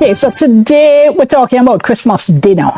Okay, so today we're talking about Christmas dinner.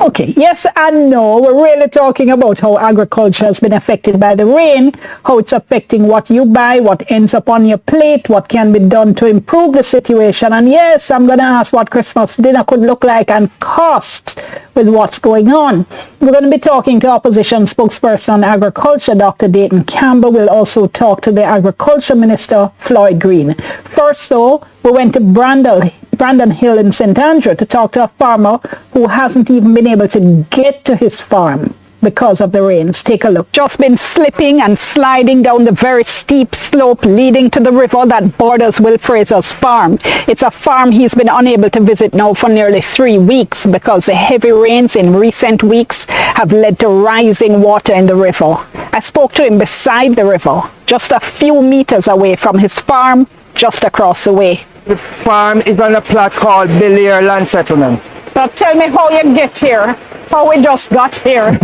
Okay, yes and no, we're really talking about how agriculture has been affected by the rain, how it's affecting what you buy, what ends up on your plate, what can be done to improve the situation. And yes, I'm going to ask what Christmas dinner could look like and cost with what's going on. We're going to be talking to opposition spokesperson on agriculture, Dr. Dayton Campbell. We'll also talk to the agriculture minister, Floyd Green. First though, we went to Brandon Hill in St. Andrew to talk to a farmer who hasn't even been able to get to his farm because of the rains. Take a look. Just been slipping and sliding down the very steep slope leading to the river that borders Will Fraser's farm. It's a farm he's been unable to visit now for nearly 3 weeks because the heavy rains in recent weeks have led to rising water in the river. I spoke to him beside the river, just a few meters away from his farm, just across the way. The farm is on a plot called Belair Land Settlement. So tell me how you get here, how we just got here.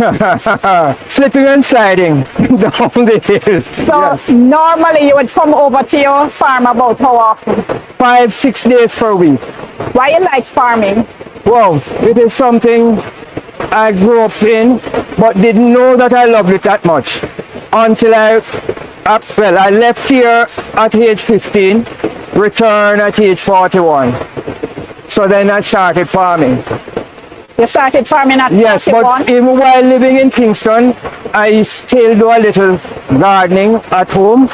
Slipping and sliding down the hill. So yes. Normally you would come over to your farm about how often? 5-6 days per week. Why you like farming? Wow, it is something I grew up in, but didn't know that I loved it that much. Until I left here at age 15. Return at age 41. So then I started farming. You started farming at 41? Yes, but even while living in Kingston, I still do a little gardening at home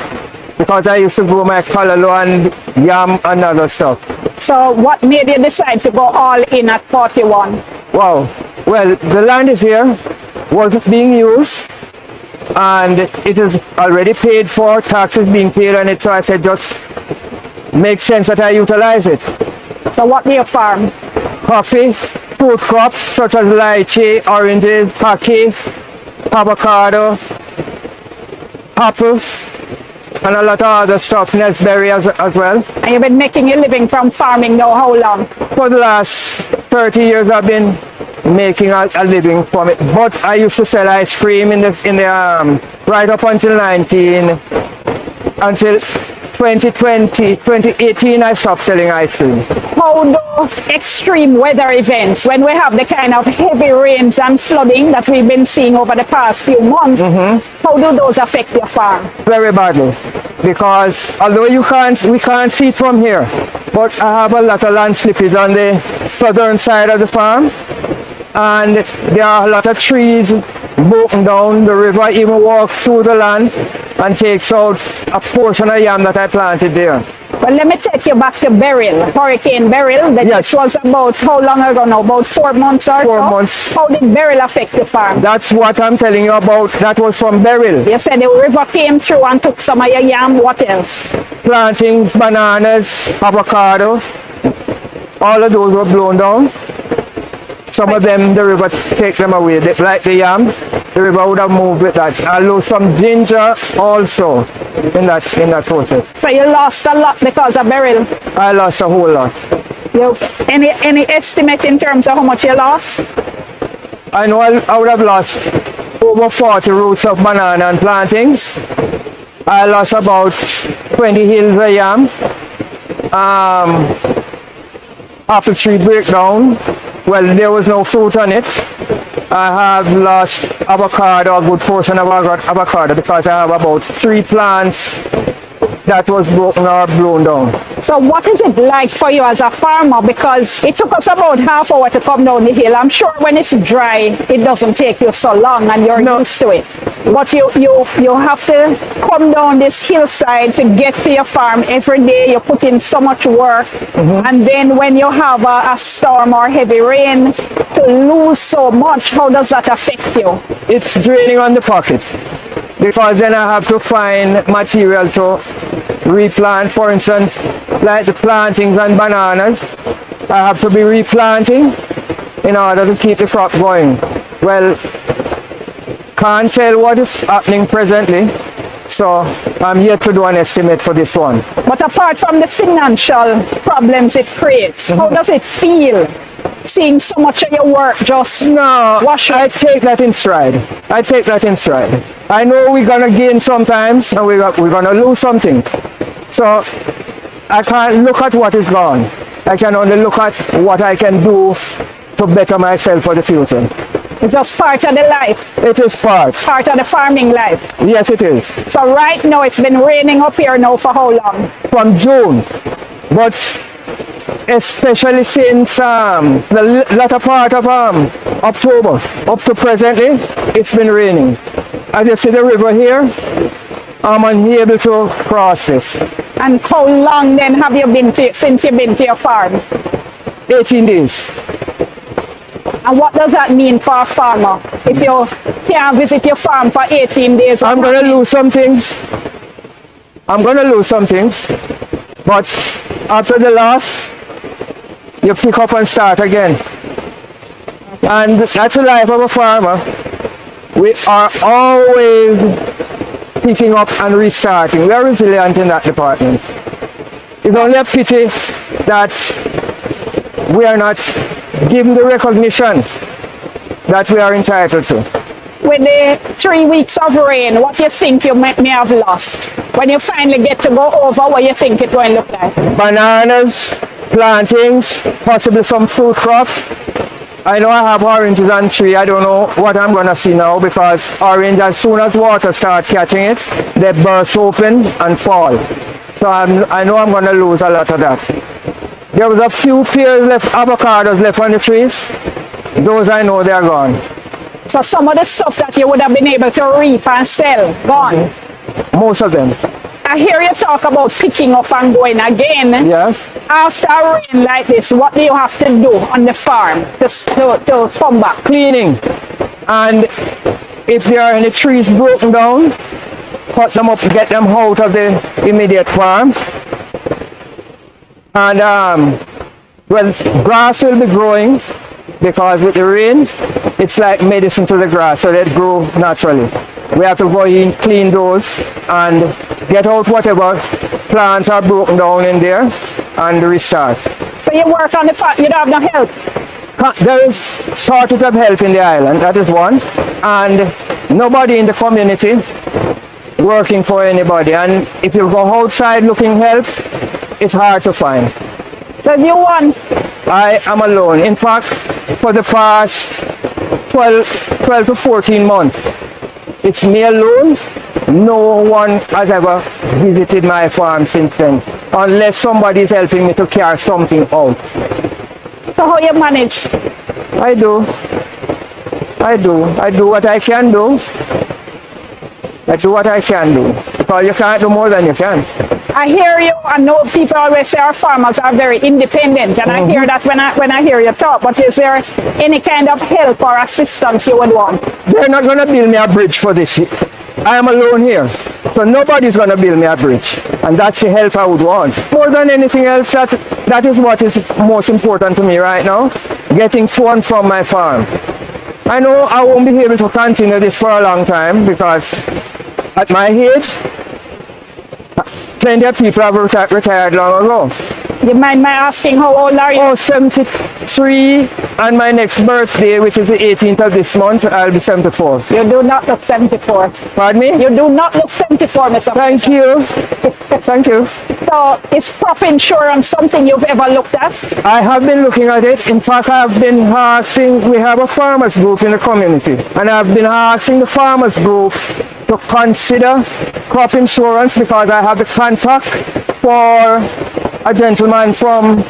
because I used to grow my callaloo and yam and other stuff. So what made you decide to go all in at 41? Wow. Well, the land is here, wasn't being used, and it is already paid for, taxes being paid on it, so I said just makes sense that I utilize it. So what do you farm? Coffee, fruit crops such as lychee, oranges, paki, avocado, apple, and a lot of other stuff, nestberry as well. And you've been making your living from farming now how long? For the last 30 years I've been making a living from it. But I used to sell ice cream in the right up until 2018 I stopped selling ice cream. How do extreme weather events, when we have the kind of heavy rains and flooding that we've been seeing over the past few months, how do those affect your farm? Very badly, because although we can't see it from here, but I have a lot of land slippage on the southern side of the farm, and there are a lot of trees broken down. The river even walks through the land and takes out a portion of yam that I planted there. Well, let me take you back to Beryl, Hurricane Beryl. Yes. This was about how long ago now? About 4 months or 4 so? months. How did Beryl affect the farm? That's what I'm telling you about. That was from Beryl. You said the river came through and took some of your yam. What else? Plantings, bananas, avocado, all of those were blown down. Some of them, the river take them away. Like the yam, the river would have moved with that. I lost some ginger also in that process. So you lost a lot because of Beryl? I lost a whole lot. Any estimate in terms of how much you lost? I know I would have lost over 40 roots of banana and plantings. I lost about 20 hills of yam. Apple tree breakdown. Well, there was no fruit on it. I have lost avocado, a good portion of avocado, because I have about 3 plants that was broken or blown down. So what is it like for you as a farmer? Because it took us about half hour to come down the hill. I'm sure when it's dry, it doesn't take you so long and you're used to it. But you have to come down this hillside to get to your farm every day. You put in so much work. And then when you have a storm or heavy rain, to lose so much, how does that affect you? It's draining on the pocket, because then I have to find material to replant. For instance, like the plantings and bananas, I have to be replanting in order to keep the crop going. Well, can't tell what is happening presently, so I'm yet to do an estimate for this one. But apart from the financial problems it creates, how does it feel seeing so much of your work just wash out? I take that in stride. I know we're gonna gain sometimes and we're gonna lose something. So I can't look at what is gone. I can only look at what I can do to better myself for the future. It's just part of the life, It is part. part of the farming life. Yes, it is. So right now it's been raining up here now for how long? From June, but especially since the latter part of October up to presently, it's been raining. As you see the river here, I'm unable to cross this. And how long then have you been to, since you've been to your farm? 18 days. And what does that mean for a farmer? If you can't visit your farm for 18 days? I'm going to lose some things. I'm going to lose some things. But after the loss, you pick up and start again. And that's the life of a farmer. We are always picking up and restarting. We are resilient in that department. It's only a pity that we are not given the recognition that we are entitled to. With the 3 weeks of rain, what do you think you may have lost? When you finally get to go over, what you think it's going to look like? Bananas, plantings, possibly some fruit crops. I know I have oranges on tree. I don't know what I'm going to see now, because orange, as soon as water starts catching it, they burst open and fall. So I know I'm going to lose a lot of that. There was a few pears left, avocados left on the trees. Those I know they're gone. So some of the stuff that you would have been able to reap and sell, gone. Most of them. I hear you talk about picking up and going again. Yes. After a rain like this, what do you have to do on the farm to come back? Cleaning. And if there are any trees broken down, cut them up, get them out of the immediate farm. And well, grass will be growing, because with the rain, it's like medicine to the grass, so they grow naturally. We have to go in, clean those, and get out whatever plants are broken down in there, and restart. So you work on the farm, you don't have no help? There is shortage of help in the island, that is one, and nobody in the community working for anybody. And if you go outside looking help, it's hard to find. So if you want, I am alone. In fact, for the past 12 to 14 months, it's me alone. No one has ever visited my farm since then, unless somebody is helping me to carry something out. so how you manage? I do what I can do. I do what I can do, because you can't do more than you can. I hear you. I know people always say our farmers are very independent, and I hear that when I hear you talk. But is there any kind of help or assistance you would want? They're not going to build me a bridge for this. I am alone here, so nobody's going to build me a bridge, and that's the help I would want. More than anything else, that is what is most important to me right now, getting to and from my farm. I know I won't be able to continue this for a long time, because at my age, plenty of people have retired long ago. You mind my asking how old are you? Oh, 73, and my next birthday, which is the 18th of this month, I'll be 74. You do not look 74. Pardon me? You do not look 74, Mr. Thank you. Thank you. So is crop insurance something you've ever looked at? I have been looking at it. In fact, I've been asking, we have a farmers group in the community, and I've been asking the farmers group to consider crop insurance, because I have the contact for a gentleman from,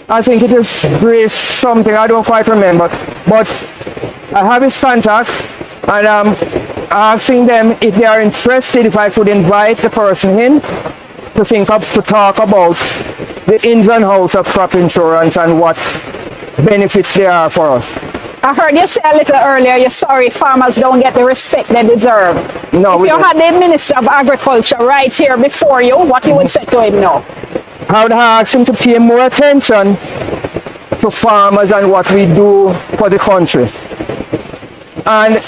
I think it is Grace something, I don't quite remember, but I have his contact, and I'm asking them if they are interested, if I could invite the person in to talk about the ins and outs of crop insurance and what benefits there are for us. I heard you say a little earlier, you're sorry farmers don't get the respect they deserve. No, if you had the Minister of Agriculture right here before you, what you would say to him now? I would ask him to pay more attention to farmers and what we do for the country. And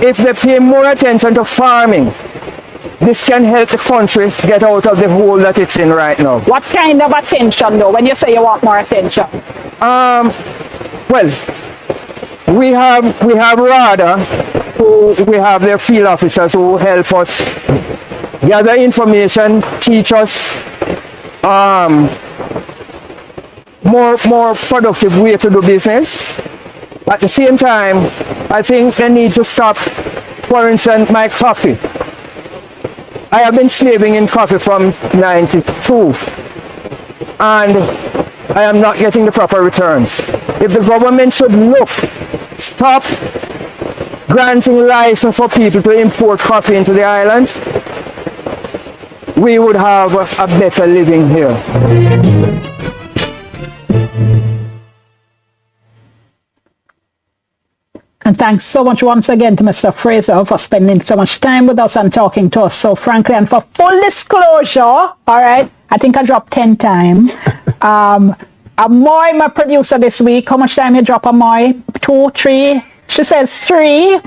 if they pay more attention to farming, this can help the country get out of the hole that it's in right now. What kind of attention though, when you say you want more attention? Well, we have RADA, who we have their field officers who help us gather information, teach us more productive way to do business. At the same time, I think they need to stop, for instance, my coffee. I have been slaving in coffee from 92, and I am not getting the proper returns. If the government should stop granting license for people to import coffee into the island, we would have a better living here. And thanks so much once again to Mr. Fraser for spending so much time with us and talking to us so frankly. And for full disclosure, all right, I think I dropped 10 times. Amoy, my producer this week, how much time you drop Amoy? 2, 3? She says 3.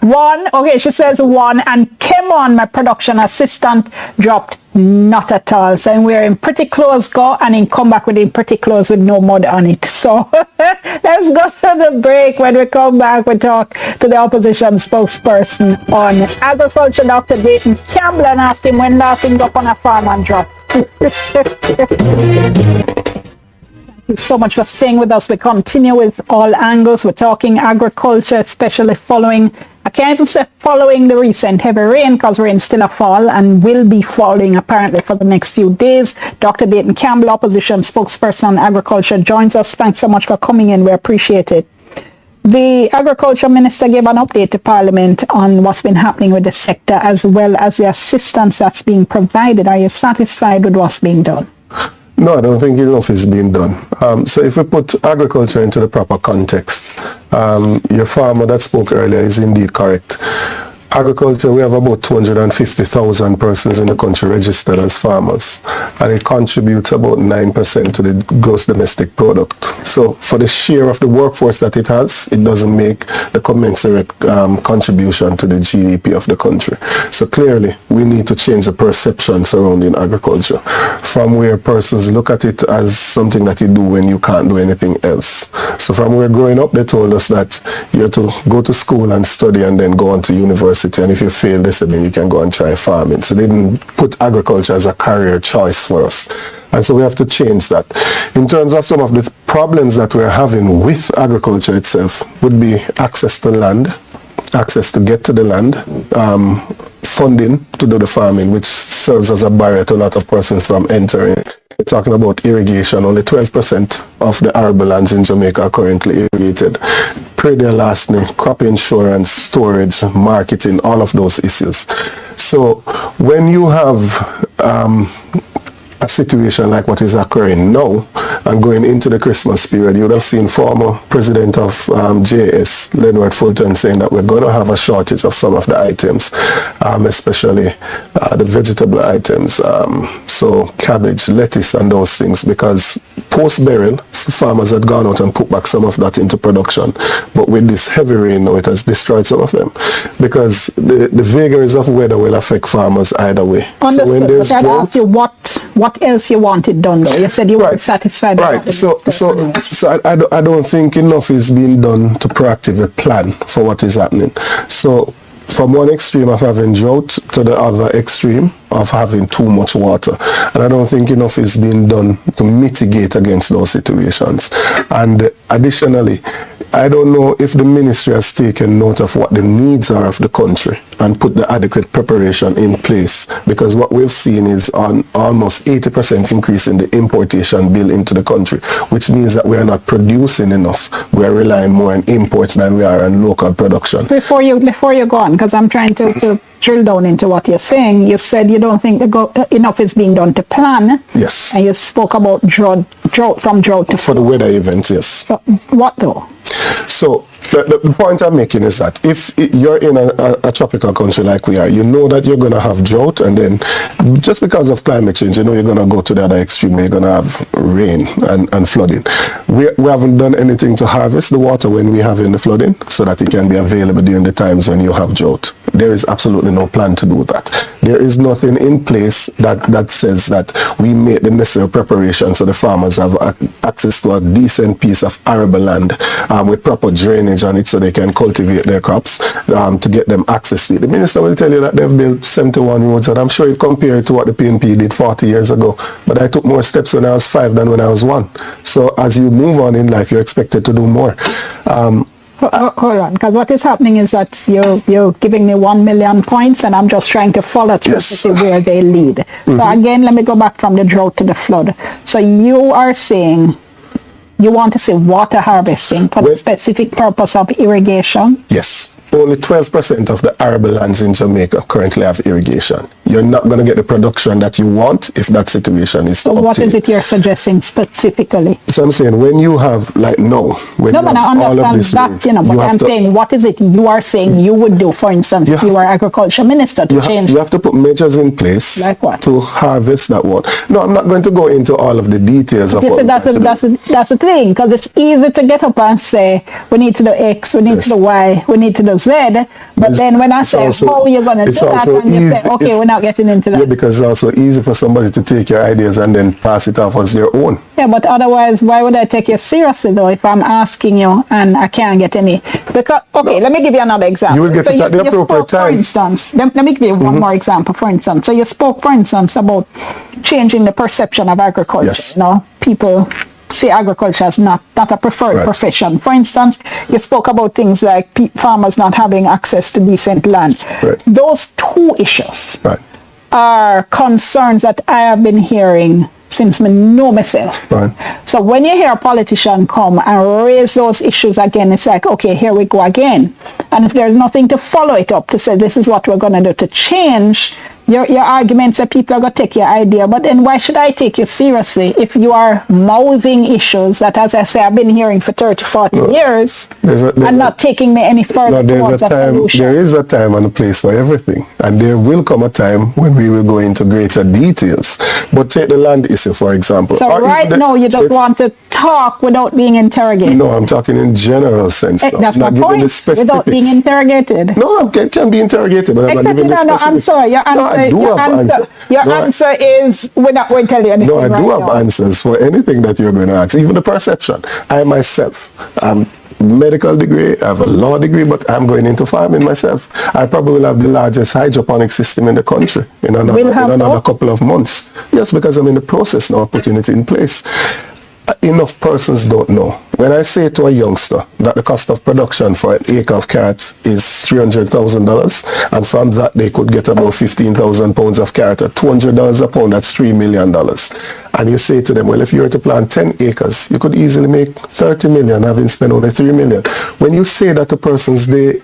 1, okay, she says 1, and Kim on, my production assistant, dropped not at all. So we're in pretty close go, and then come back with in pretty close with no mud on it. So let's go to the break. When we come back, we talk to the opposition spokesperson on agriculture, Dr. Dayton Campbell, and ask him when last thing up on a farm and drop. Thank you so much for staying with us. We continue with all angles. We're talking agriculture, especially following, I can't even say following the recent heavy rain, because rain still a fall and will be falling apparently for the next few days. Dr. Dayton Campbell, opposition spokesperson on agriculture, joins us. Thanks so much for coming in. We appreciate it. The agriculture minister gave an update to Parliament on what's been happening with the sector, as well as the assistance that's being provided. Are you satisfied with what's being done? No, I don't think enough is being done. So if we put agriculture into the proper context, your farmer that spoke earlier is indeed correct. Agriculture, we have about 250,000 persons in the country registered as farmers, and it contributes about 9% to the gross domestic product. So for the share of the workforce that it has, it doesn't make the commensurate contribution to the GDP of the country. So clearly, we need to change the perception surrounding agriculture from where persons look at it as something that you do when you can't do anything else. So from where growing up, they told us that you have to go to school and study and then go on to university. And if you fail this, then you can go and try farming. So they didn't put agriculture as a career choice for us. And so we have to change that. In terms of some of the problems that we're having with agriculture itself would be access to land, access to get to the land, funding to do the farming, which serves as a barrier to a lot of persons from entering. We're talking about irrigation. Only 12% of the arable lands in Jamaica are currently irrigated. Predial lasting, crop insurance, storage, marketing, all of those issues. So when you have a situation like what is occurring now and going into the Christmas period, you would have seen former president of JS, Leonard Fulton, saying that we're going to have a shortage of some of the items, especially the vegetable items, so cabbage, lettuce and those things, because post-burial, farmers had gone out and put back some of that into production, but with this heavy rain now, it has destroyed some of them, because the vagaries of weather will affect farmers either way. Understood, so when there's but I'd drought, ask you what else you wanted done though? You said you weren't satisfied. Right. So I don't think enough is being done to proactively plan for what is happening. So from one extreme of having drought to the other extreme of having too much water. And I don't think enough is being done to mitigate against those situations. And additionally, I don't know if the ministry has taken note of what the needs are of the country and put the adequate preparation in place, because what we've seen is an almost 80% increase in the importation bill into the country, which means that we are not producing enough. We are relying more on imports than we are on local production. Before you go on, because I'm trying to drill down into what you're saying, you said you don't think enough is being done to plan. Yes. And you spoke about drought to for the weather events, yes. So what though? So the point I'm making is that if you're in a tropical country like we are, you know that you're going to have drought, and then just because of climate change, you know you're going to go to the other extreme, you're going to have rain and flooding. We haven't done anything to harvest the water when we have in the flooding so that it can be available during the times when you have drought. There is absolutely no plan to do that. There is nothing in place that says that we make the necessary preparation so the farmers have access to a decent piece of arable land with proper drainage on it so they can cultivate their crops to get them access to it. The minister will tell you that they've built 71 roads, and I'm sure it compared to what the PNP did 40 years ago. But I took more steps when I was 5 than when I was 1. So as you move on in life, you're expected to do more. Hold on, because what is happening is that you're giving me 1 million points, and I'm just trying to follow through to see where they lead. So again, let me go back from the drought to the flood. So you are saying you want to see water harvesting for the specific purpose of irrigation? Yes. Only 12% of the arable lands in Jamaica currently have irrigation. You're not going to get the production that you want if that situation is So what is it you're suggesting specifically? So I'm saying when you have, like no, when No, you but I have all of understand this that, range, you know, but you have I'm to- saying what is it you are saying you would do, for instance, if you were agriculture minister to change? You have to put measures in place Like what? to harvest that water. No, I'm not going to go into all of the details of You what see, we have to do. that's the thing, because it's easy to get up and say, we need to do X, we need to do Y, we need to do Z, but then when I say, how are you going to do that, and you say, okay, we're not getting into that. Yeah, because it's also easy for somebody to take your ideas and then pass it off as their own. Yeah, but otherwise, why would I take you seriously, though, if I'm asking you and I can't get any? Because, okay, let me give you another example. You will get it at the appropriate time. For instance, let me give you one more example, for instance. So you spoke, for instance, about changing the perception of agriculture. Yes. You know, people see agriculture as not a preferred profession. For instance, you spoke about things like farmers not having access to decent land. Right. Those two issues are concerns that I have been hearing since I know myself. Right. So when you hear a politician come and raise those issues again, it's like, okay, here we go again. And if there's nothing to follow it up to say this is what we're going to do to change, your arguments that people are going to take your idea, but then why should I take you seriously if you are mouthing issues that, as I say, I've been hearing for 30, 40 years and not taking me any further towards a solution? There is a time and a place for everything, and there will come a time when we will go into greater details. But take the land issue, for example. So right now, you just want to talk without being interrogated. No, I'm talking in general sense. That's my point. Without being interrogated. No, I can be interrogated, but I'm not giving the specifics. I'm sorry. Your answer is we're not going to tell you anything. No, I do right have answers for anything that you're going to ask, even the perception. I myself, I'm medical degree, I have a law degree, but I'm going into farming myself. I probably will have the largest hydroponic system in the country in another couple of months. Yes, because I'm in the process now of putting it in place. Enough persons don't know. When I say to a youngster that the cost of production for an acre of carrots is $300,000, and from that they could get about 15,000 pounds of carrot at $200 a pound, that's $3 million. And you say to them, well, if you were to plant 10 acres, you could easily make 30 million having spent only 3 million. When you say that to persons, they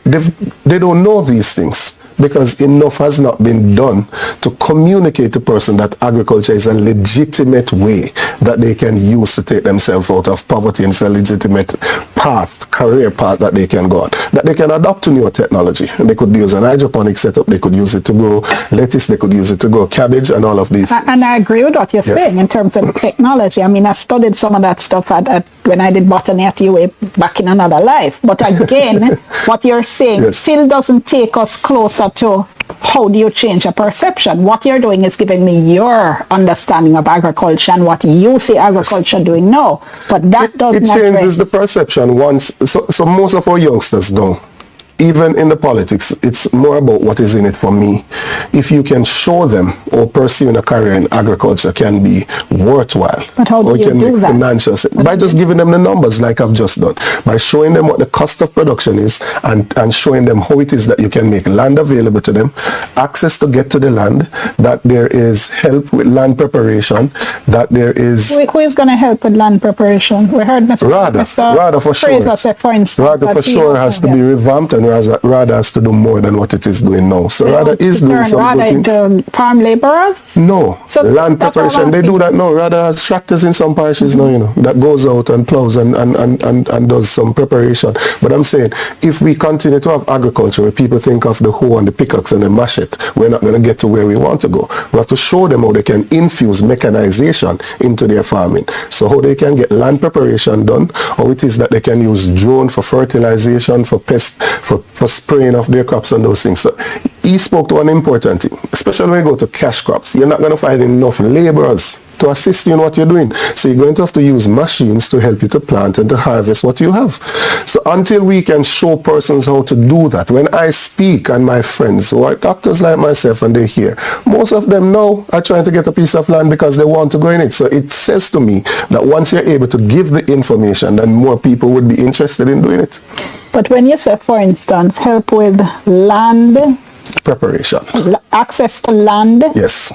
don't know these things, because enough has not been done to communicate to person that agriculture is a legitimate way that they can use to take themselves out of poverty, and it's a legitimate path, career path that they can go on, that they can adapt to newer technology. They could use an hydroponic setup, they could use it to grow lettuce, they could use it to grow cabbage and all of these things. And I agree with what you're saying in terms of technology. I mean, I studied some of that stuff when I did botany at UA back in another life. But again, what you're saying still doesn't take us closer to how do you change a perception. What you're doing is giving me your understanding of agriculture and what you see agriculture doing now. But that doesn't It changes the perception once. So most of our youngsters don't. Even in the politics, it's more about what is in it for me. If you can show them or pursuing a career in agriculture can be worthwhile, but how do or you can do make that? financial sense, by just giving them the numbers like I've just done, by showing them what the cost of production is and showing them how it is that you can make land available to them, access to get to the land, that there is help with land preparation, that there is... Who is going to help with land preparation? We heard Mr. Rather for sure. Fraser say, for instance, Rather for sure has to be revamped, and rather has to do more than what it is doing now. So rather is doing some good things. Into farm laborers? No. So land preparation, they do that now. Rather has tractors in some parishes now, you know, that goes out and plows and does some preparation. But I'm saying, if we continue to have agriculture where people think of the hoe and the pickaxe and the machete, we're not going to get to where we want to go. We have to show them how they can infuse mechanization into their farming. So how they can get land preparation done, how it is that they can use drone for fertilization, for pest for spraying of their crops and those things. So he spoke to an important thing, especially when you go to cash crops. You're not going to find enough laborers to assist you in what you're doing. So you're going to have to use machines to help you to plant and to harvest what you have. So until we can show persons how to do that, when I speak and my friends who are doctors like myself and they're here, most of them now are trying to get a piece of land because they want to go in it. So it says to me that once you're able to give the information, then more people would be interested in doing it. But when you say, for instance, help with land Preparation. Access to land. Yes.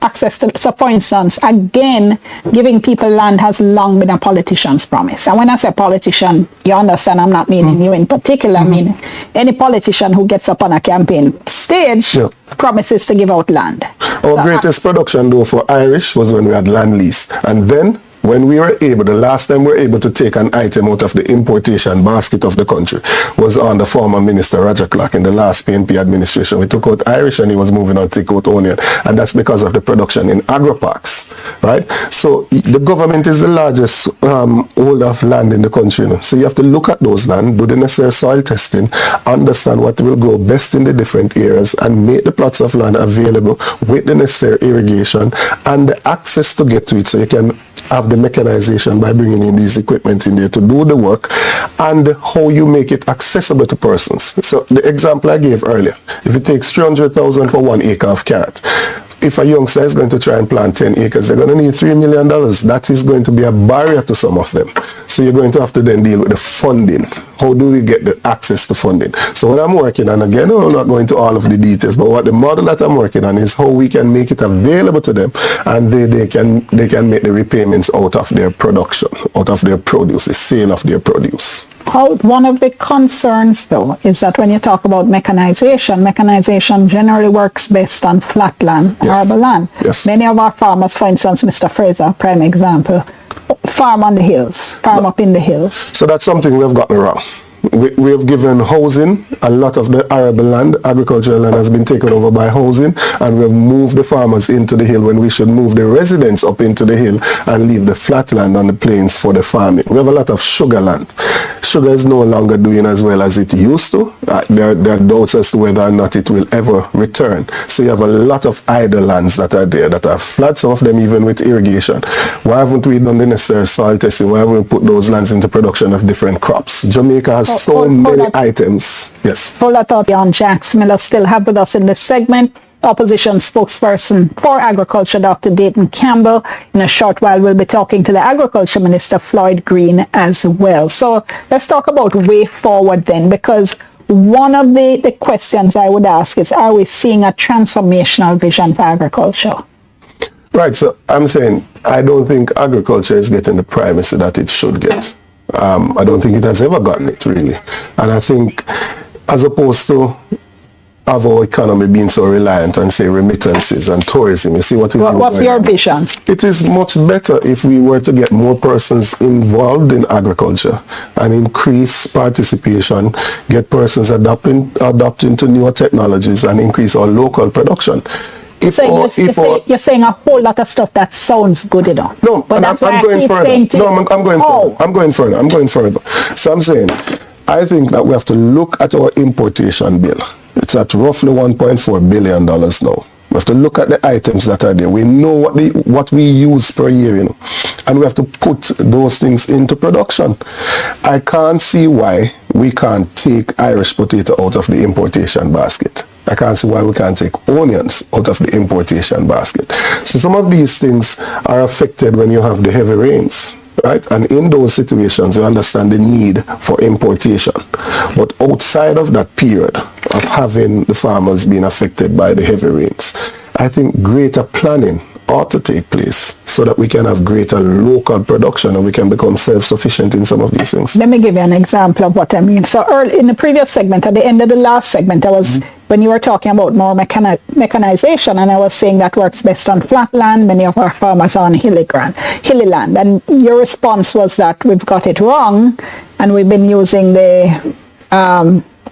Access to, so for instance, again, giving people land has long been a politician's promise. And when I say politician, you understand I'm not meaning you in particular. I mean any politician who gets up on a campaign stage promises to give out land. Our greatest production though for Irish was when we had land lease. And then when we were able, the last time we were able to take an item out of the importation basket of the country was under former Minister Roger Clark in the last PNP administration. We took out Irish and he was moving on to take out onion. And that's because of the production in agri-parks, right? So the government is the largest holder of land in the country. You know? So you have to look at those land, do the necessary soil testing, understand what will grow best in the different areas and make the plots of land available with the necessary irrigation and the access to get to it so you can have the mechanization by bringing in these equipment in there to do the work and how you make it accessible to persons. So the example I gave earlier, if it takes 300,000 for 1 acre of carrot, if a youngster is going to try and plant 10 acres, they're going to need $3 million. That is going to be a barrier to some of them. So you're going to have to then deal with the funding. How do we get the access to funding? So what I'm working on, again, I'm not going to all of the details, but what the model that I'm working on is how we can make it available to them and they can make the repayments out of their production, out of their produce, the sale of their produce. One of the concerns, though, is that when you talk about mechanization generally works best on flat land, arable land. Yes. Many of our farmers, for instance, Mr. Fraser, prime example, farm on the hills, farm up in the hills. So that's something we've gotten wrong. We have given housing, a lot of the arable land, agricultural land has been taken over by housing, and we have moved the farmers into the hill when we should move the residents up into the hill and leave the flat land on the plains for the farming. We have a lot of sugar land. Sugar is no longer doing as well as it used to. There are doubts as to whether or not it will ever return. So you have a lot of idle lands that are there that are flat, some of them even with irrigation. Why haven't we done the necessary soil testing? Why haven't we put those lands into production of different crops? Jamaica has so many items. Yes. Hold that thought, John. Jax Miller still have with us in this segment. Opposition spokesperson for Agriculture, Dr. Dayton Campbell. In a short while, we'll be talking to the Agriculture Minister, Floyd Green, as well. So let's talk about way forward then, because one of the questions I would ask is, are we seeing a transformational vision for agriculture? Right. So I'm saying I don't think agriculture is getting the primacy that it should get. I don't think it has ever gotten it, really. And I think as opposed to have our economy being so reliant on, say, remittances and tourism, you see what is what's your vision? It is much better if we were to get more persons involved in agriculture and increase participation, get persons adopting to newer technologies and increase our local production. You're saying a whole lot of stuff that sounds good enough. No, but I'm going further. No, I'm going further. I'm going further. So I'm saying, I think that we have to look at our importation bill. It's at roughly $1.4 billion now. We have to look at the items that are there. We know what we use per year, you know, and we have to put those things into production. I can't see why we can't take Irish potato out of the importation basket. I can't see why we can't take onions out of the importation basket. So some of these things are affected when you have the heavy rains, right? And in those situations, you understand the need for importation. But outside of that period of having the farmers being affected by the heavy rains, I think greater planning ought to take place so that we can have greater local production and we can become self-sufficient in some of these things. Let me give you an example of what I mean. So early in the previous segment, at the end of the last segment, I was when you were talking about more mechanization, and I was saying that works best on flat land. Many of our farmers are on hilly land, and your response was that we've got it wrong, and we've been using the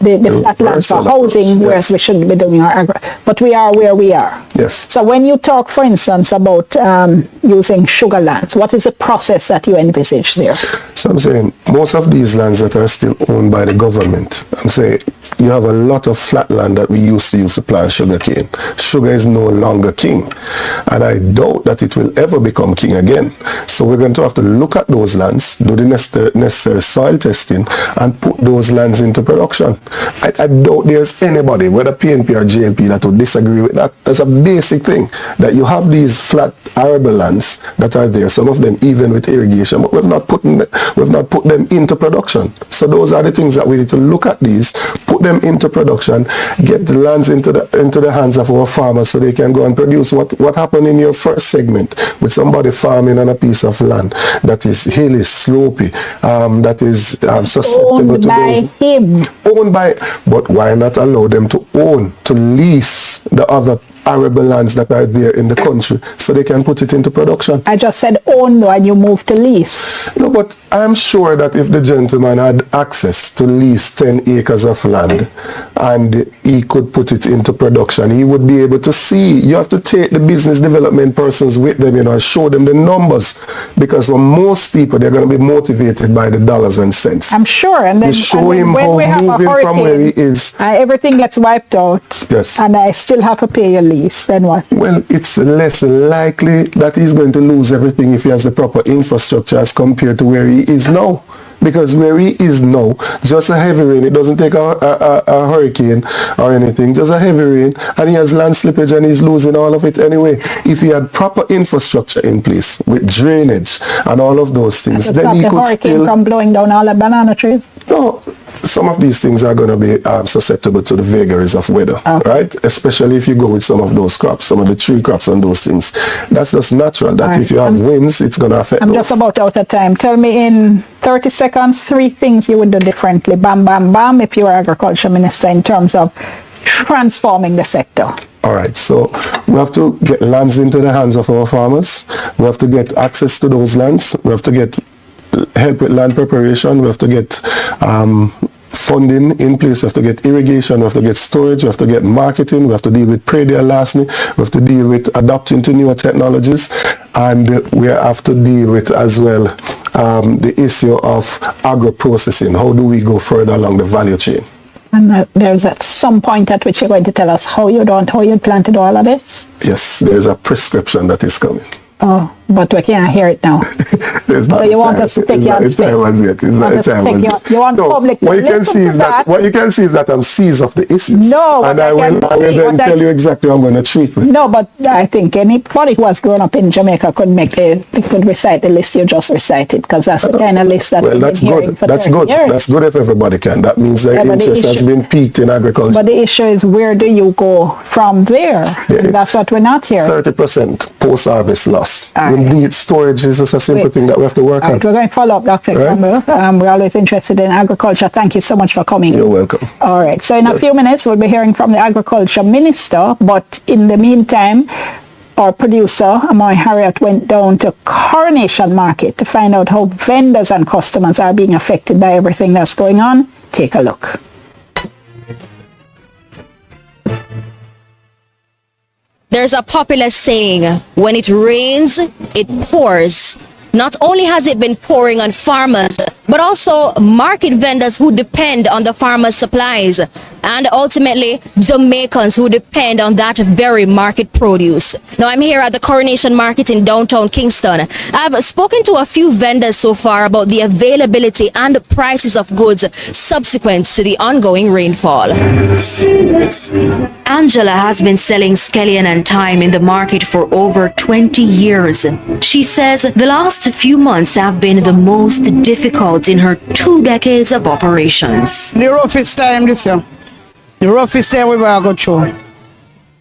the flat lands for housing, whereas we shouldn't be doing our but we are where we are. Yes. So when you talk, for instance, about using sugar lands, what is the process that you envisage there? So I'm saying most of these lands that are still owned by the government, I'm saying you have a lot of flat land that we used to use to plant sugar cane. Sugar is no longer king, and I doubt that it will ever become king again. So we're going to have to look at those lands, do the necessary soil testing, and put those lands into production. I doubt there's anybody, whether PNP or JLP, that would disagree with that. That's a basic thing, that you have these flat arable lands that are there, some of them even with irrigation, but we've not put them into production. So those are the things that we need to look at, these, put them into production, get the lands into the hands of our farmers so they can go and produce what happened in your first segment with somebody farming on a piece of land that is hilly, slopey, that is susceptible owned to by those him. owned by, but why not allow them to own, to lease the other arable lands that are there in the country so they can put it into production? I just said own and you move to lease. No, but I'm sure that if the gentleman had access to lease 10 acres of land and he could put it into production, he would be able to see. You have to take the business development persons with them, and show them the numbers, because for most people, they're going to be motivated by the dollars and cents. I'm sure. And then, you show him how moving from where he is. Everything gets wiped out. Yes. And I still have to pay your lease. Then what? Well, it's less likely that he's going to lose everything if he has the proper infrastructure as compared to where he is now. Because where he is now, just a heavy rain, it doesn't take a hurricane or anything, just a heavy rain, and he has land slippage and he's losing all of it anyway. If he had proper infrastructure in place with drainage and all of those things, then he could hurricane from blowing down all the banana trees? No, some of these things are going to be susceptible to the vagaries of weather, right? Especially if you go with some of those crops, some of the tree crops and those things. That's just natural, that if you have winds, it's going to affect I'm those. just about out of time. Tell me in 30 seconds, 3 things you would do differently. Bam, bam, bam, if you were agriculture minister, in terms of transforming the sector. All right, so we have to get lands into the hands of our farmers. We have to get access to those lands. We have to get help with land preparation. We have to get funding in place. We have to get irrigation. We have to get storage. We have to get marketing. We have to deal with predial larceny. We have to deal with adapting to newer technologies, and we have to deal with as well the issue of agro-processing. How do we go further along the value chain? And there's at some point at which you're going to tell us how you plan to do all of this? Yes, there's a prescription that is coming. Oh, but we can't hear it now. So you want us to take you on It's time was yet. It's not time was yet. You want public to what you can see is that what you can see is that I'm seized of the issues. No, and I will then tell you exactly what I'm going to treat with. No, but I think anybody who has grown up in Jamaica could recite the list you just recited, because that's the kind of list that well, that's good. That's good. Years. That's good if everybody can. That means their interest has been piqued in agriculture. But the issue is, where do you go from there? Yeah, that's what we're not here. 30% post-harvest loss. We need storage. Is just a simple thing that we have to work on. We're going to follow up, Dr. Campbell. We're always interested in agriculture. Thank you so much for coming. You're welcome. All right. So in a few minutes, we'll be hearing from the agriculture minister. But in the meantime, our producer, Amoy Harriet, went down to Coronation Market to find out how vendors and customers are being affected by everything that's going on. Take a look. There's a popular saying, when it rains, it pours. Not only has it been pouring on farmers, but also market vendors who depend on the farmers' supplies, and ultimately Jamaicans who depend on that very market produce. Now I'm here at the Coronation Market in downtown Kingston. I've spoken to a few vendors so far about the availability and the prices of goods subsequent to the ongoing rainfall. Angela has been selling scallion and thyme in the market for over 20 years. She says the last few months have been the most difficult in her 2 decades of operations. The roughest time this year. The roughest time we ever go through.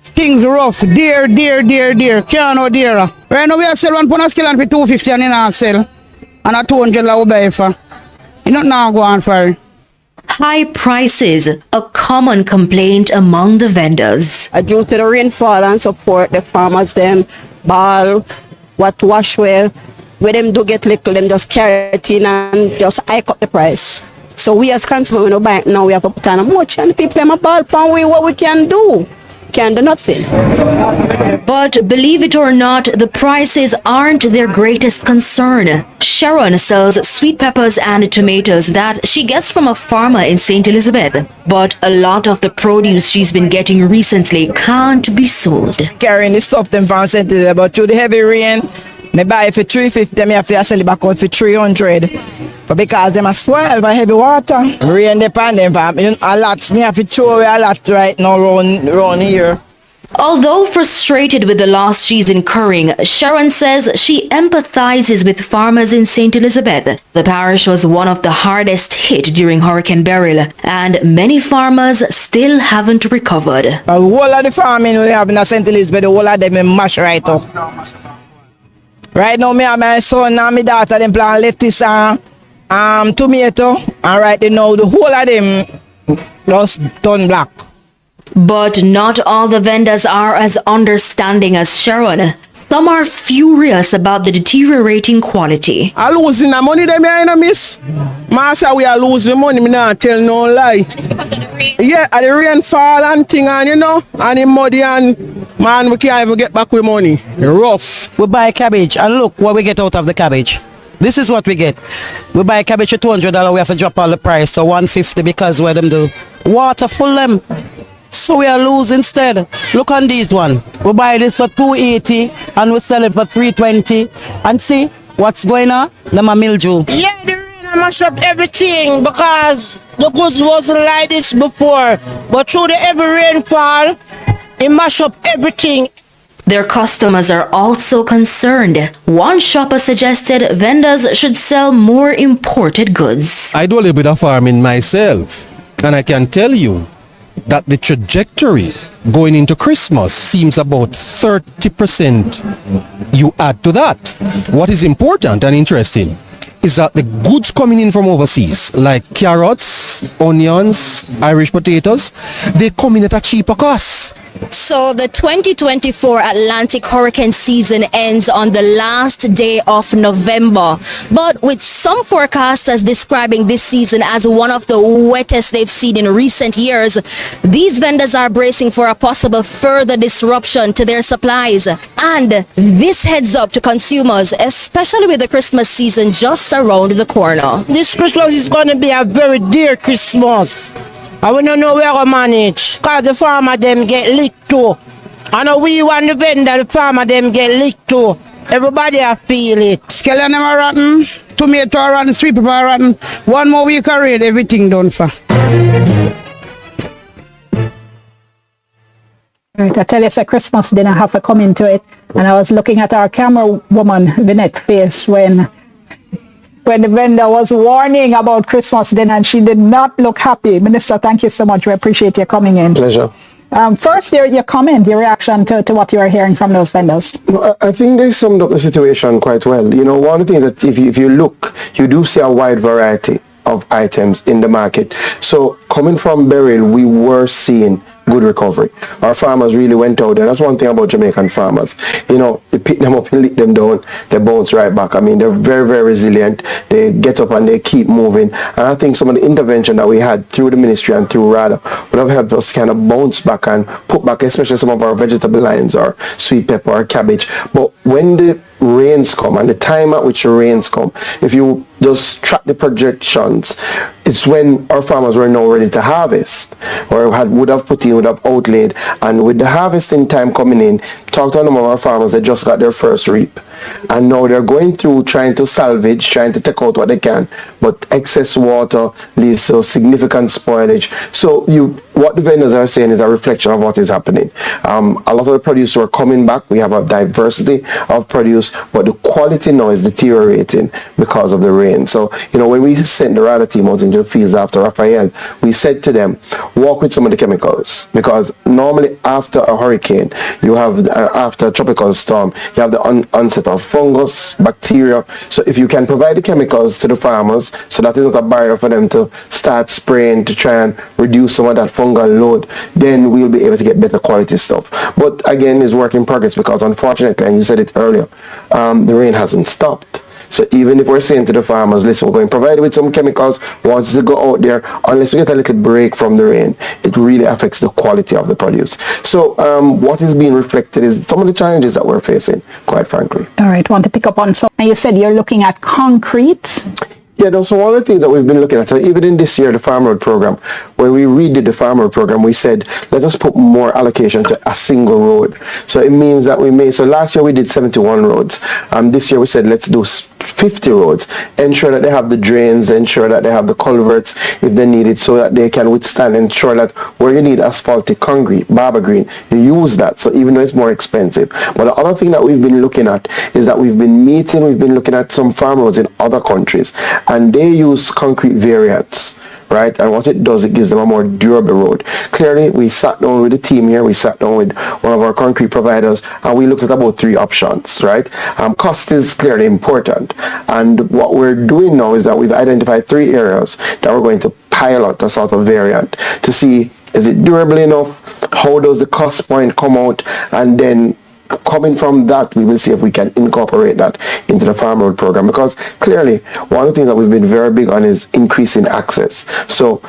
Things rough. Dear. Can't no dearer. Right now we are selling 1 pound of scallion for 250 and in our sell. And a 200 we buy for. You don't now go on for it. High prices, a common complaint among the vendors. Due to the rainfall and support, the farmers them ball, what wash well, where them do get little, them just carry it in and just hike up the price. So we as consumers, we no buy it now, we have to put on a much and the people them a ball pan we what we can do. Can't do nothing. But believe it or not, the prices aren't their greatest concern. Sharon sells sweet peppers and tomatoes that she gets from a farmer in St. Elizabeth. But a lot of the produce she's been getting recently can't be sold. Carrying the stuff them from St. Elizabeth, but through the heavy rain, me buy it for 350, me have to sell it back out for 300. But because them are spoiled by heavy water, rain depend them from a lot. Me have to throw away a lot right now round here. Although frustrated with the loss she's incurring, Sharon says she empathizes with farmers in St. Elizabeth. The parish was one of the hardest hit during Hurricane Beryl, and many farmers still haven't recovered. The whole of the farming we have in St. Elizabeth, the whole of them mash right up. Right now, me and my son and my daughter, them plant lettuce and tomato, and right now, the whole of them just turn black. But not all the vendors are as understanding as Sharon. Some are furious about the deteriorating quality. I losing the money them here, miss. Master, we are losing money, me not tell no lie. Because of the rain? Yeah, and the rain fall and thing and and the muddy and man, we can't even get back with money. Rough. We buy cabbage and look what we get out of the cabbage. This is what we get. We buy cabbage for $200, we have to drop all the price to $150 because where them do water full them. So we are losing instead. Look on these one. We buy this for $280 and we sell it for $320. And see what's going on? Them a mildew. Yeah, the rain mash up everything because the goods wasn't like this before. But through the heavy rainfall, it mash up everything. Their customers are also concerned. One shopper suggested vendors should sell more imported goods. I do a little bit of farming myself, and I can tell you that the trajectory going into Christmas seems about 30%. You add to that, what is important and interesting is that the goods coming in from overseas, like carrots, onions, Irish potatoes, they come in at a cheaper cost. So the 2024 Atlantic hurricane season ends on the last day of November. But with some forecasters describing this season as one of the wettest they've seen in recent years, these vendors are bracing for a possible further disruption to their supplies. And this heads up to consumers, especially with the Christmas season just around the corner. This Christmas is going to be a very dear Christmas. And we don't know where to manage. Because the farmer them get licked too. And we want the vendor, the farmer them get licked too. Everybody I feel it. Scallion them are rotten, tomato are rotten, sweet pepper are rotten. One more week of rain, everything done for. Right, I tell you, it's a Christmas dinner, I have to come into it. And I was looking at our camera woman, Vinette's face, when the vendor was warning about Christmas dinner, and she did not look happy. Minister, thank you so much. We appreciate you coming in. Pleasure. First, your comment, your reaction to what you are hearing from those vendors. Well, I think they summed up the situation quite well. You know, one of the things that if you look, you do see a wide variety of items in the market. So coming from Beryl, we were seeing good recovery. Our farmers really went out there. That's one thing about Jamaican farmers. You know, you pick them up and lick them down, they bounce right back. I mean, they're very, very resilient. They get up and they keep moving. And I think some of the intervention that we had through the ministry and through RADA would have helped us kind of bounce back and put back, especially some of our vegetable lines or sweet pepper or cabbage. But when the rains come and the time at which the rains come, if you just track the projections, it's when our farmers were now ready to harvest or would have put in, would have outlaid, and with the harvesting time coming in, talk to a number of our farmers that just got their first reap, and now they're going through trying to salvage, trying to take out what they can, but excess water leads to significant spoilage. So what the vendors are saying is a reflection of what is happening. A lot of the produce are coming back. We have a diversity of produce, but the quality now is deteriorating because of the rain. So, you know, when we sent the RADA team out into the fields after Raphael, we said to them, walk with some of the chemicals, because normally after a hurricane, you have, after a tropical storm, you have the onset of fungus, bacteria. So if you can provide the chemicals to the farmers, so that is not a barrier for them to start spraying to try and reduce some of that fungal load, then we'll be able to get better quality stuff. But again, it's work in progress, because unfortunately, and you said it earlier, the rain hasn't stopped. So even if we're saying to the farmers, listen, we're going to provide you with some chemicals once they go out there, unless we get a little break from the rain, it really affects the quality of the produce. So what is being reflected is some of the challenges that we're facing, quite frankly. All right, want to pick up on some. You said you're looking at concrete. Yeah, those are one of the things that we've been looking at. So even in this year, the Farm Road program, when we redid the Farm Road program, we said, let us put more allocation to a single road. So it means that so last year we did 71 roads. This year we said, let's do 50 roads. Ensure that they have the drains, ensure that they have the culverts if they need it, so that they can withstand, ensure that where you need asphaltic concrete, Barber Green, you use that. So even though it's more expensive. But the other thing that we've been looking at is that we've been looking at some farm roads in other countries, and they use concrete variants, right? And what it does, it gives them a more durable road. Clearly, we sat down with the team here, we sat down with one of our concrete providers, and we looked at about 3 options, right? Cost is clearly important. And what we're doing now is that we've identified 3 areas that we're going to pilot a sort of variant to see, is it durable enough? How does the cost point come out? And then coming from that, we will see if we can incorporate that into the Farm Road program, because clearly one of the things that we've been very big on is increasing access. So,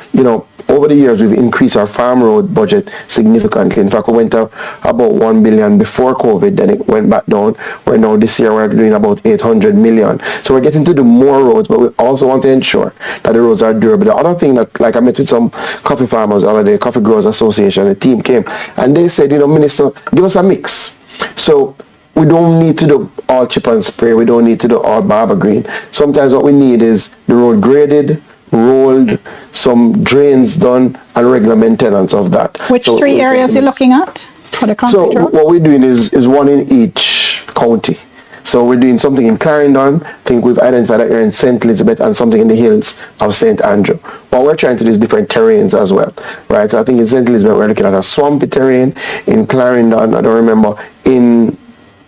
over the years, we've increased our Farm Road budget significantly. In fact, we went up about 1 billion before COVID, then it went back down. Now this year we're doing about 800 million. So we're getting to do more roads, but we also want to ensure that the roads are durable. The other thing that, like I met with some coffee farmers the other day, Coffee Growers Association, the team came, and they said, Minister, give us a mix. So we don't need to do all chip and spray. We don't need to do all Barber Green. Sometimes what we need is the road graded, rolled, some drains done, and regular maintenance of that. Which 3 areas you're looking at for the concrete road? What we're doing is one in each county. So we're doing something in Clarendon. I think we've identified that area in St. Elizabeth, and something in the hills of St. Andrew. What we're trying to do is different terrains as well, right? So I think in St. Elizabeth we're looking at a swampy terrain. In Clarendon, I don't remember. In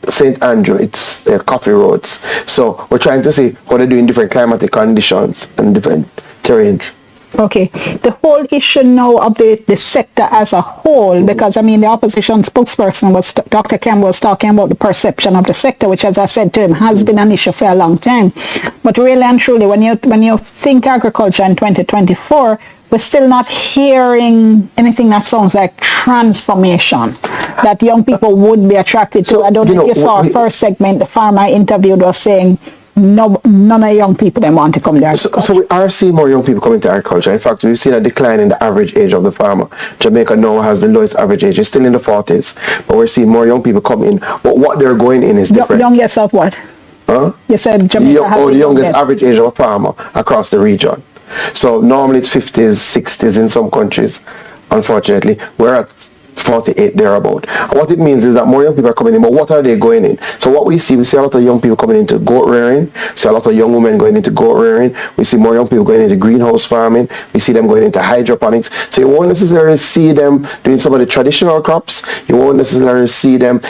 St. Andrew, it's coffee roads. So we're trying to see how they do in different climatic conditions and different terrains. Okay, the whole issue now of the sector as a whole, because the opposition spokesperson Dr. Campbell was talking about the perception of the sector, which, as I said to him, has been an issue for a long time. But really and truly, when you think agriculture in 2024, we're still not hearing anything that sounds like transformation that young people would be attracted to. I don't know if you saw our first segment, the farmer interviewed was saying, none of young people then want to come to agriculture. So we are seeing more young people coming to agriculture. In fact, we've seen a decline in the average age of the farmer. Jamaica now has the lowest average age. It's still in the 40s. But we're seeing more young people come in. But what they're going in is different. Youngest of what? Huh? You said Jamaica has the youngest average age of a farmer across the region. So normally it's 50s, 60s in some countries. Unfortunately, we're at 48 thereabout. What it means is that more young people are coming in, but what are they going in? So what we see a lot of young people coming into goat rearing, see a lot of young women going into goat rearing, we see more young people going into greenhouse farming, we see them going into hydroponics. So you won't necessarily see them doing some of the traditional crops, you won't necessarily see them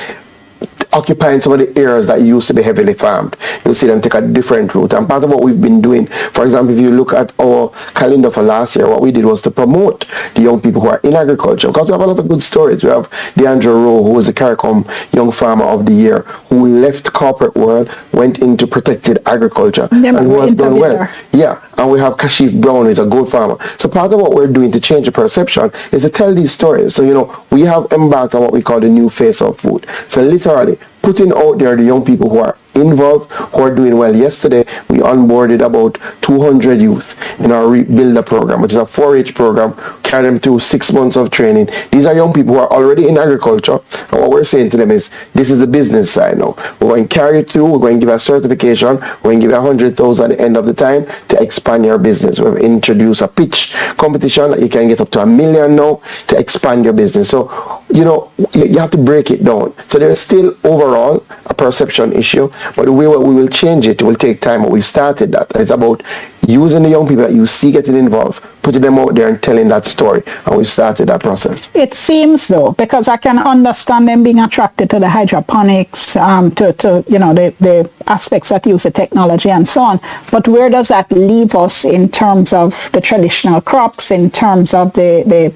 occupying some of the areas that used to be heavily farmed. You'll see them take a different route. And part of what we've been doing, for example, if you look at our calendar for last year, what we did was to promote the young people who are in agriculture, because we have a lot of good stories. We have DeAndre Rowe, who was the CARICOM Young Farmer of the Year, who left corporate world, went into protected agriculture, and who has done well. Yeah, and we have Kashif Brown, who's a goat farmer. So part of what we're doing to change the perception is to tell these stories. So, we have embarked on what we call the new face of food. So literally, putting out there the young people who are involved, who are doing well. Yesterday, we onboarded about 200 youth in our Builder program, which is a 4-H program, carry them through 6 months of training. These are young people who are already in agriculture, and what we're saying to them is, this is the business side now. We're going to carry it through, we're going to give a certification, we're going to give you 100,000 at the end of the time to expand your business. We've introduced a pitch competition that you can get up to $1 million now to expand your business. So, you have to break it down. So there's still overall a perception issue, but the way we will change it will take time. But we started that. It's about using the young people that you see getting involved, putting them out there and telling that story. And we've started that process. It seems though, because I can understand them being attracted to the hydroponics, to the aspects that use the technology and so on. But where does that leave us in terms of the traditional crops, in terms of the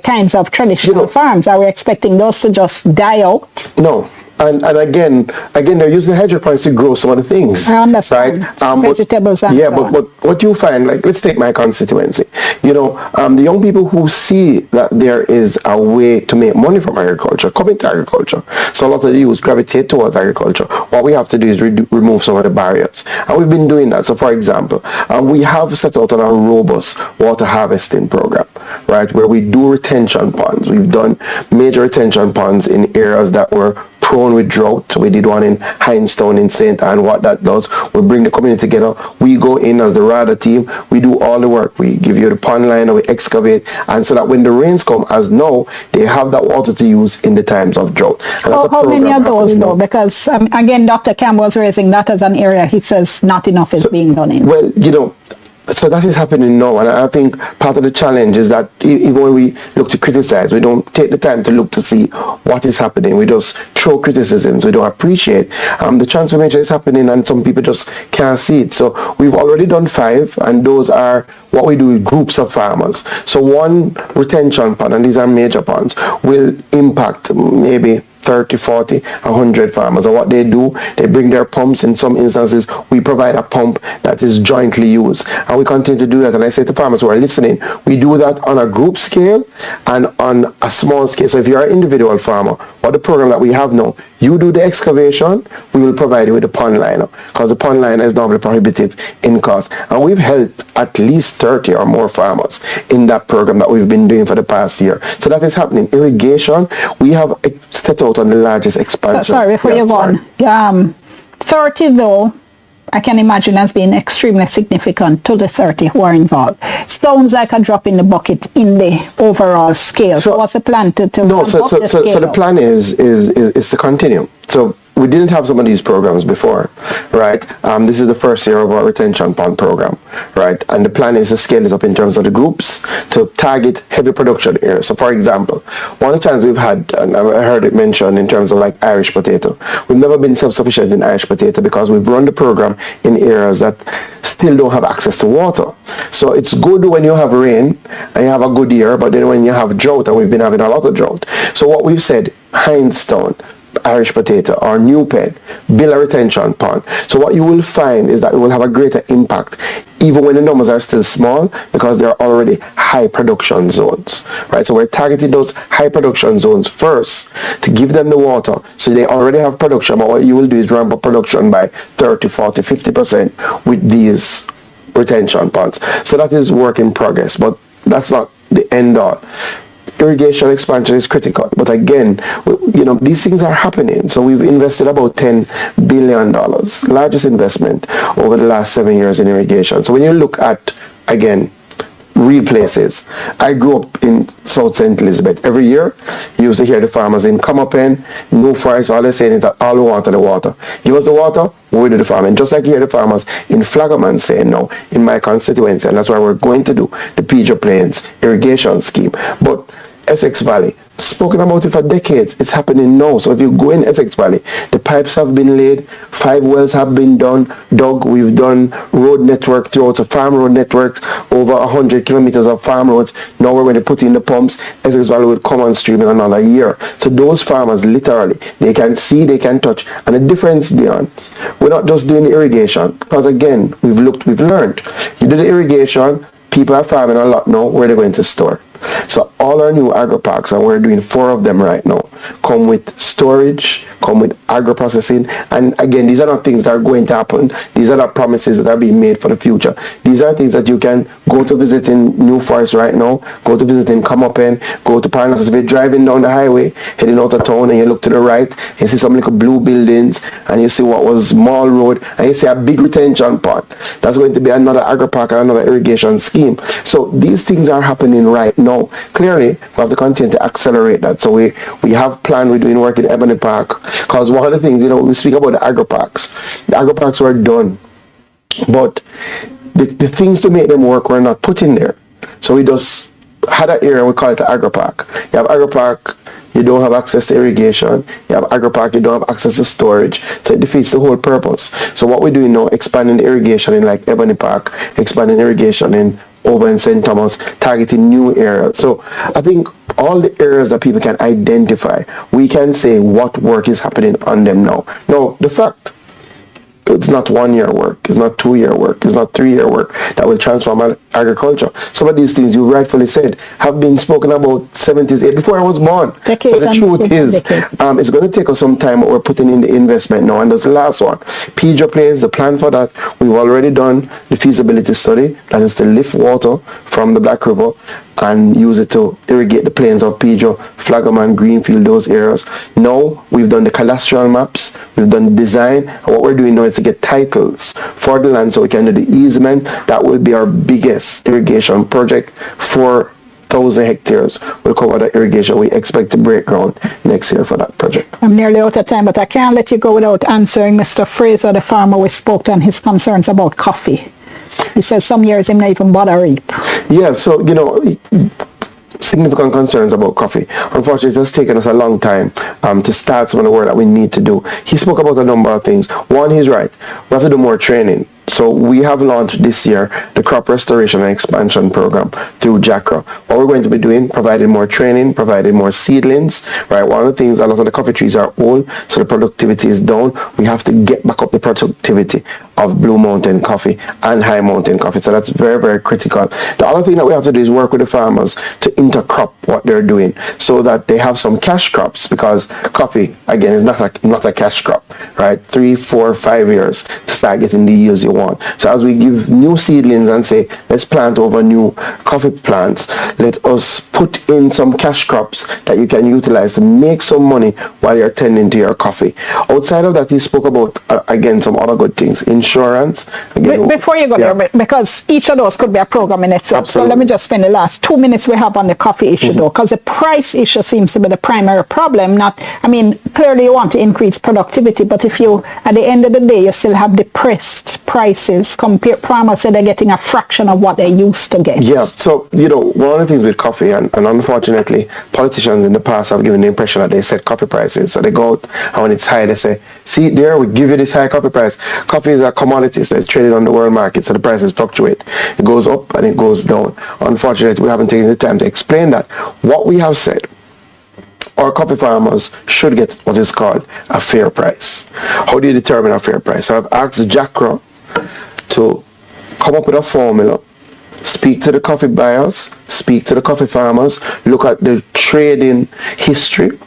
kinds of traditional farms? Are we expecting those to just die out? No. And again, they're using hydroponics to grow some of the things. I understand. Right? Vegetables and yeah, so on. but what you find, like, let's take my constituency. The young people who see that there is a way to make money from agriculture, come into agriculture. So a lot of the youth gravitate towards agriculture. What we have to do is remove some of the barriers. And we've been doing that. So for example, we have set out on a robust water harvesting program, right, where we do retention ponds. We've done major retention ponds in areas that were prone with drought. So we did one in Hindstone in St. Anne. What that does, we bring the community together. We go in as the RADA team. We do all the work. We give you the pond line, we excavate, and so that when the rains come, as now, they have that water to use in the times of drought. How many of those though? Because again, Dr. Campbell's raising that as an area he says not enough is being done in. Well, so that is happening now, and I think part of the challenge is that even when we look to criticize, we don't take the time to look to see what is happening. We just throw criticisms. We don't appreciate the transformation is happening, and some people just can't see it. So we've already done 5, and those are what we do with groups of farmers. So one retention pond, and these are major ponds, will impact maybe 30, 40, 100 farmers. And what they do, they bring their pumps. In some instances, we provide a pump that is jointly used. And we continue to do that. And I say to farmers who are listening, we do that on a group scale and on a small scale. So if you're an individual farmer, what the program that we have now, you do the excavation, we will provide you with the pond liner, because the pond liner is normally prohibitive in cost. And we've helped at least 30 or more farmers in that program that we've been doing for the past year. So that is happening. Irrigation, we have set out on the largest expansion. Sorry, before you go on. 30 though, I can imagine as being extremely significant to the 30 who are involved. Sounds like a drop in the bucket in the overall scale. So what's the plan to ramp up the scale? So the plan is to continue. So we didn't have some of these programs before, right? This is the first year of our retention pond program, right? And the plan is to scale it up in terms of the groups to target heavy production areas. So for example, one of the times we've had, and I heard it mentioned in terms of like Irish potato, we've never been self-sufficient in Irish potato because we've run the program in areas that still don't have access to water. So it's good when you have rain and you have a good year, but then when you have drought, and we've been having a lot of drought. So what we've said, Hindstone, Irish potato, or New Pen, build a retention pond. So what you will find is that it will have a greater impact even when the numbers are still small, because they're already high production zones, right? So we're targeting those high production zones first to give them the water, so they already have production. But what you will do is ramp up production by 30, 40, 50% with these retention ponds. So that is work in progress, but that's not the end all. Irrigation expansion is critical, but again, these things are happening. So we've invested about $10 billion, largest investment over the last 7 years in irrigation. So when you look at, again, real places, I grew up in South St. Elizabeth. Every year, you used to hear the farmers in Come-Up-In, New Forest, all they're saying is that all we want is the water. Give us the water, we do the farming. Just like you hear the farmers in Flaggerman saying now, in my constituency, and that's why we're going to do the Pedro Plains irrigation scheme. But Essex Valley, spoken about it for decades. It's happening now. So if you go in Essex Valley, the pipes have been laid, 5 wells have been dug. We've done road network throughout, so farm road networks, over 100 kilometers of farm roads. Now we're going to put in the pumps. Essex Valley will come on stream in another year. So those farmers, literally, they can see, they can touch. And the difference, Dion, we're not just doing the irrigation, because again, we've learned. You do the irrigation, people are farming a lot now, where they're going to store. So all our new agri-parks, and we're doing 4 of them right now, come with storage, come with agro-processing. And again, these are not things that are going to happen. These are not promises that are being made for the future. These are things that you can go to visit in New Forest right now, go to visit in Come-Up-In, go to Parnassus Bay, driving down the highway, heading out of town, and you look to the right, you see some little blue buildings, and you see what was Mall Road, and you see a big retention pond. That's going to be another agri-park and another irrigation scheme. So these things are happening right now. Clearly, we have to continue to accelerate that. So we have planned, we're doing work in Ebony Park, because one of the things, we speak about the agri-parks. The agri-parks were done, but the things to make them work were not put in there. So we just had an area, we call it the agri-park. You have agri-park, you don't have access to irrigation. You have agri-park, you don't have access to storage. So it defeats the whole purpose. So what we're doing now, expanding the irrigation in like Ebony Park, expanding irrigation in over in St. Thomas, targeting new areas. So I think all the areas that people can identify, we can say what work is happening on them now. Now, the fact, it's not 1 year work, it's not 2 year work, it's not 3 year work that will transform agriculture. Some of these things you rightfully said have been spoken about 70s, before I was born. Decades. So the truth is, it's going to take us some time, but we're putting in the investment now. And there's the last one. Pedro Plains, the plan for that, we've already done the feasibility study, that is to lift water from the Black River and use it to irrigate the plains of Pedro, Flagaman, Greenfield, those areas. Now we've done the cadastral maps, we've done the design, and what we're doing now is to get titles for the land so we can do the easement. That will be our biggest irrigation project. 4,000 hectares will cover the irrigation. We expect to break ground next year for that project. I'm nearly out of time, but I can't let you go without answering Mr. Fraser, the farmer we spoke to, and his concerns about coffee. He says some years him not even bother reap. Yeah, so, significant concerns about coffee. Unfortunately, it's just taken us a long time to start some of the work that we need to do. He spoke about a number of things. One, he's right. We have to do more training. So we have launched this year the Crop Restoration and Expansion Program through JACRA. What we're going to be doing, providing more training, providing more seedlings, right? One of the things, a lot of the coffee trees are old, so the productivity is down. We have to get back up the productivity of Blue Mountain coffee and High Mountain coffee. So that's very, very critical. The other thing that we have to do is work with the farmers to intercrop what they're doing so that they have some cash crops, because coffee, again, is not a cash crop, right? 3, 4, 5 years to start getting the yields you want. So as we give new seedlings and say, let's plant over new coffee plants, let us put in some cash crops that you can utilize to make some money while you're tending to your coffee. Outside of that, he spoke about, again, some other good things. Insurance. Again, before you go there, because each of those could be a program in itself. Absolutely. So let me just spend the last 2 minutes we have on the coffee issue, though, because the price issue seems to be the primary problem. Clearly you want to increase productivity, but if you, at the end of the day, you still have depressed prices, farmers say they're getting a fraction of what they used to get. Yeah, so, one of the things with coffee, and unfortunately, politicians in the past have given the impression that they set coffee prices. So they go out, and when it's high, they say, see, there, we give you this high coffee price. Coffee is a commodity, so it's traded on the world market, so the prices fluctuate. It goes up and it goes down. Unfortunately, we haven't taken the time to explain that. What we have said, our coffee farmers should get what is called a fair price. How do you determine a fair price? So I've asked JACRA to come up with a formula, speak to the coffee buyers, speak to the coffee farmers, look at the trading history,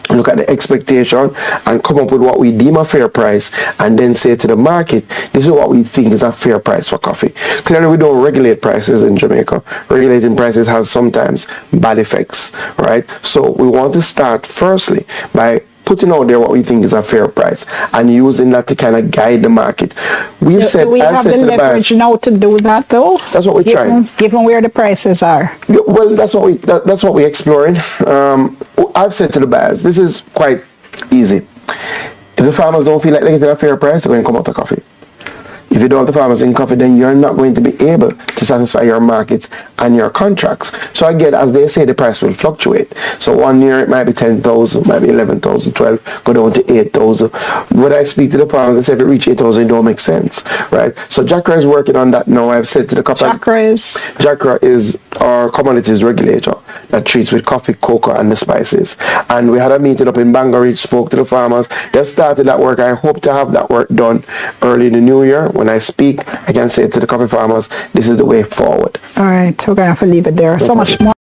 look at the expectation, and come up with what we deem a fair price, and then say to the market, this is what we think is a fair price for coffee. Clearly, we don't regulate prices in Jamaica. Regulating prices has sometimes bad effects, right? So we want to start firstly by putting out there what we think is a fair price and using that to kind of guide the market. I've said we have the leverage now to do that, though. That's what we're trying. Given where the prices are. Yeah, well, that's what we're exploring. I've said to the buyers, this is quite easy. If the farmers don't feel like they're getting a fair price, they're going to come out of coffee. If you don't have the farmers in coffee, then you're not going to be able to satisfy your markets and your contracts. So again, as they say, the price will fluctuate. So 1 year it might be 10,000, might be 11,000, 12, go down to 8,000. When I speak to the farmers, they say if it reach 8,000, it don't make sense, right? So JACRA is working on that now. I've said to the couple. JACRA is our commodities regulator that treats with coffee, cocoa, and the spices. And we had a meeting up in Bangaree, spoke to the farmers. They've started that work. I hope to have that work done early in the new year. When I speak, I can say to the coffee farmers, this is the way forward. All right, we're going to have to leave it there. So much more.